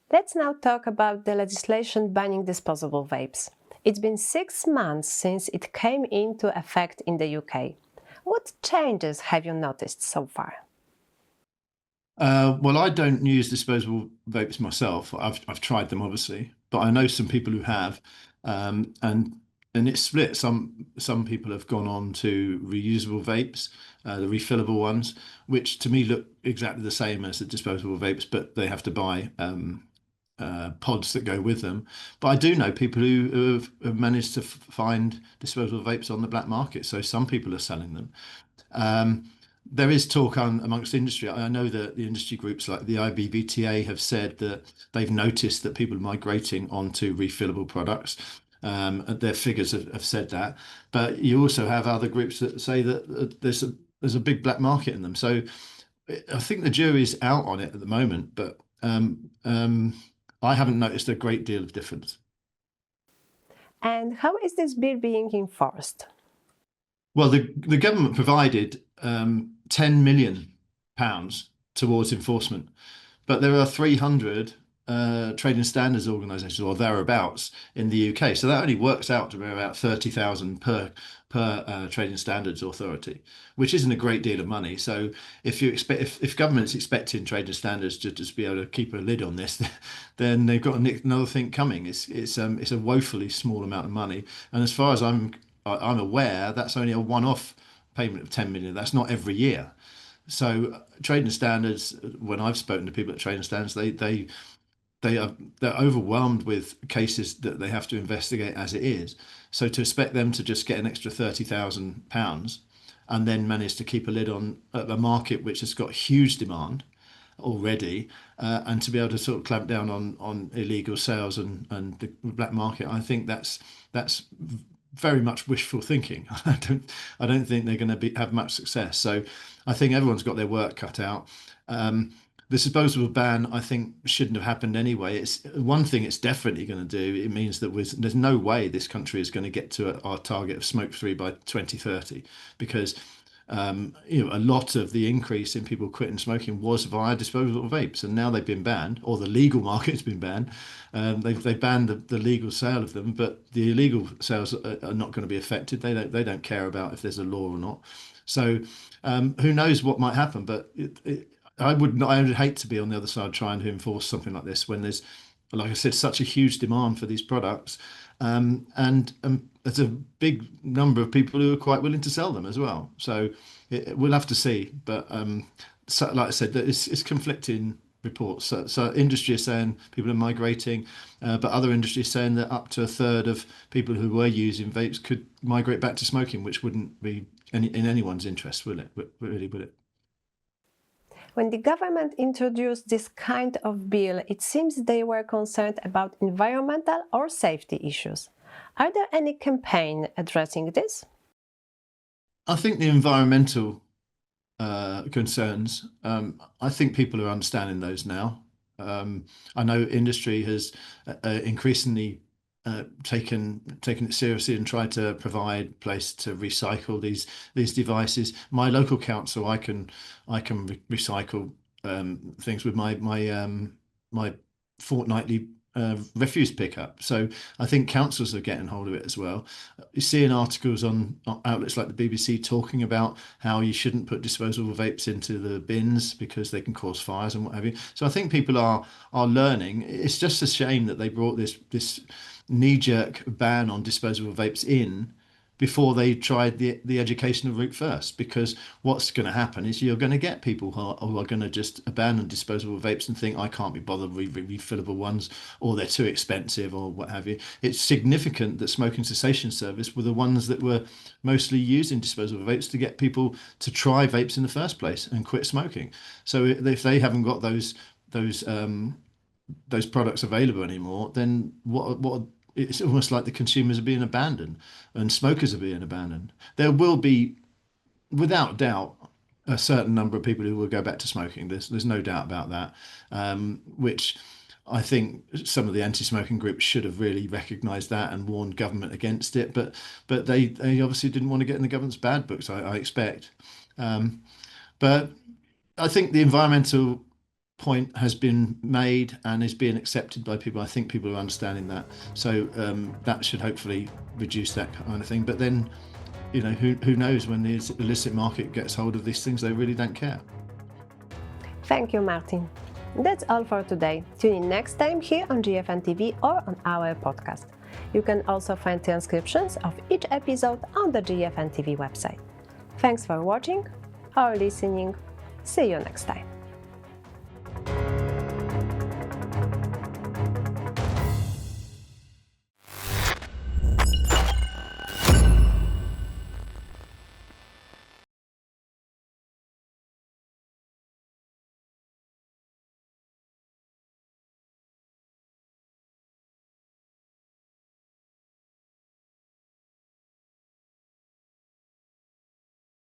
Let's now talk about the legislation banning disposable vapes. It's been 6 months since it came into effect in the UK. What changes have you noticed so far? Well, I don't use disposable vapes myself. I've tried them obviously, but I know some people who have, and it's split. Some people have gone on to reusable vapes, the refillable ones, which to me look exactly the same as the disposable vapes, but they have to buy pods that go with them. But I do know people who have managed to find disposable vapes on the black market. So some people are selling them. Um, there is talk amongst industry. I know that the industry groups like the IBVTA have said that they've noticed that people are migrating onto refillable products. Their figures have said that, but you also have other groups that say that there's a big black market in them. So I think the jury's out on it at the moment, but I haven't noticed a great deal of difference. And how is this bill being enforced? Well, the government provided £10 million towards enforcement, but there are 300 trading standards organisations or thereabouts in the UK. So that only works out to be about 30,000 per trading standards authority, which isn't a great deal of money. So if government's expecting trading standards to just be able to keep a lid on this, then they've got another thing coming. It's a woefully small amount of money, and as far as I'm aware, that's only a one-off payment of 10 million. That's not every year. So trading standards, when I've spoken to people at trading standards, they're overwhelmed with cases that they have to investigate as it is. So to expect them to just get an extra £30,000 and then manage to keep a lid on a market which has got huge demand already, and to be able to sort of clamp down on illegal sales and the black market, I think that's very much wishful thinking. I don't think they're going to have much success. So I think everyone's got their work cut out. The disposable ban, I think, shouldn't have happened anyway. It's one thing it's definitely going to do. It means that there's no way this country is going to get to our target of smoke-free by 2030, because a lot of the increase in people quitting smoking was via disposable vapes, and now they've been banned, or the legal market's been banned. They've banned the legal sale of them, but the illegal sales are not going to be affected. They don't care about if there's a law or not. So who knows what might happen? But I would hate to be on the other side trying to enforce something like this when there's, like I said, such a huge demand for these products, and there's a big number of people who are quite willing to sell them as well. So we'll have to see. But so, like I said, it's conflicting reports. So industry is saying people are migrating, but other industry is saying that up to a third of people who were using vapes could migrate back to smoking, which wouldn't be in anyone's interest, will it? Really, would it? When the government introduced this kind of bill, it seems they were concerned about environmental or safety issues. Are there any campaign addressing this? I think the environmental concerns, I think people are understanding those now. I know industry has increasingly taken it seriously and tried to provide place to recycle these devices. My local council, I can recycle things with my fortnightly refuse pickup. So I think councils are getting hold of it as well. You're seeing articles on outlets like the BBC talking about how you shouldn't put disposable vapes into the bins because they can cause fires and what have you. So I think people are learning. It's just a shame that they brought this knee-jerk ban on disposable vapes in before they tried the educational route first, because what's going to happen is you're going to get people who are going to just abandon disposable vapes and think, I can't be bothered with refillable ones, or they're too expensive, or what have you. It's significant that smoking cessation service were the ones that were mostly using disposable vapes to get people to try vapes in the first place and quit smoking. So if they haven't got those products available anymore, then what it's almost like the consumers are being abandoned and smokers are being abandoned. There will be, without doubt, a certain number of people who will go back to smoking. There's no doubt about that, which I think some of the anti-smoking groups should have really recognised that and warned government against it. But they obviously didn't want to get in the government's bad books, I expect. But I think the environmental point has been made and is being accepted by people. I think people are understanding that. So that should hopefully reduce that kind of thing. But then, who knows, when the illicit market gets hold of these things, they really don't care. Thank you, Martin. That's all for today. Tune in next time here on GFN TV or on our podcast. You can also find transcriptions of each episode on the GFN TV website. Thanks for watching or listening. See you next time.